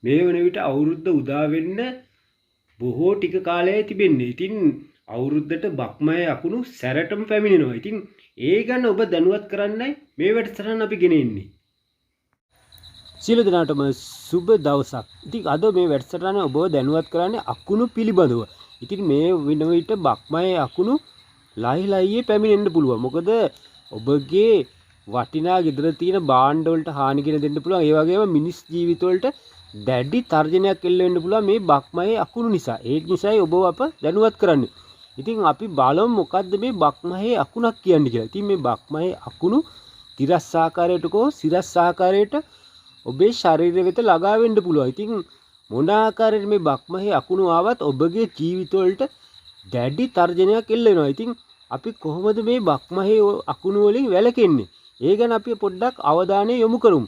මේ වන විට අවුරුද්ද උදා වෙන්න බොහෝ ටික කාලයයි තිබෙන්නේ. ඉතින් අවුරුද්දට බක්මය අකුණු සැරටම පැමිණෙනවා. ඉතින් ඒ ගැන ඔබ දැනුවත් කරන්නයි මේ වැඩසටහන අපි ගෙන එන්නේ. සියලු දෙනාටම සුබ දවසක්. ඉතින් අද මේ වැඩසටහන ඔබව දැනුවත් කරන්නේ අකුණු පිළිබඳව. ඉතින් මේ වෙන විට බක්මය අකුණු ලයිලයියේ පැමිණෙන්න පුළුවන්. මොකද ඔබගේ වටිනා ගෙදර තියෙන භාණ්ඩ වලට හානි ගෙන දෙන්න පුළුවන්. ඒ වගේම මිනිස් ජීවිත වලට දැඩි තර්ජනයක් එල්ල වෙන්න පුළුවන් මේ බක්මයේ අකුණු නිසා. ඒ නිසායි ඔබව අප දැනුවත් කරන්නේ. ඉතින් අපි බලමු මොකද්ද මේ බක්මයේ අකුණක් කියන්නේ කියලා. ඉතින් මේ බක්මයේ අකුණු තිරස් ආකාරයට කෝ සිරස් ආකාරයට ඔබේ ශරීරය වෙත ළඟා වෙන්න පුළුවන්. ඉතින් මොන ආකාරයට මේ බක්මයේ අකුණු ආවත් ඔබගේ ජීවිත වලට දැඩි තර්ජනයක් එල්ල වෙනවා. ඉතින් අපි කොහොමද මේ බක්මයේ අකුණු වලින් වැළකෙන්නේ? ඒ ගැන අපි පොඩ්ඩක් අවධානය යොමු කරමු.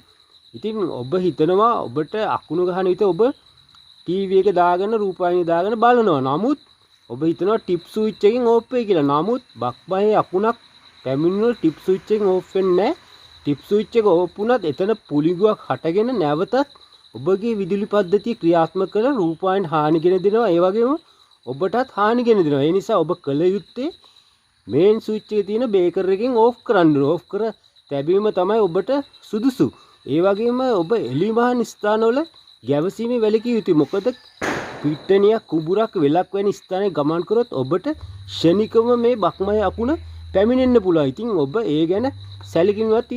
ඉතින් ඔබ හිතනවා ඔබට අකුණු ගහන විට ඔබ ටීවී එක දාගෙන රූපවාහිනිය දාගෙන බලනවා. නමුත් ඔබ හිතනවා ටිප් ස්විච් එකෙන් ඕෆ් වෙයි කියලා. නමුත් බක්මයේ අකුණක් පැමිණුණොත් ටිප් ස්විච් එකෙන් ඕෆ් වෙන්නේ නැහැ. ටිප් ස්විච් එක ඕෆ් වුණත් එතන පුලිඟුවක් හටගෙන නැවතත් ඔබගේ විදුලි පද්ධතිය ක්‍රියාත්මක කරලා රූපවාහිනියට හානි ගෙන දෙනවා. ඒ වගේම ඔබටත් හානි ගෙන දෙනවා. ඒ නිසා ඔබ කළ යුත්තේ මේන් ස්විච් එකේ තියෙන බේකර් එකෙන් ඕෆ් කරන්න. ඕෆ් කර තැබීම තමයි ඔබට සුදුසු. ඒ වගේම ඔබ එලිමහන් ස්ථානවල ගැවසීමේ වැළකී යුතුයි. මොකද පිට්ටනියක් කුඹුරක් වෙලක් වැනි ස්ථානයේ ගමන් කරොත් ඔබට ෂණිකව මේ බක්මයේ අකුණ පැමිණෙන්න පුළුවන්. ඉතින් ඔබ ඒ ගැන සැලකිලිමත්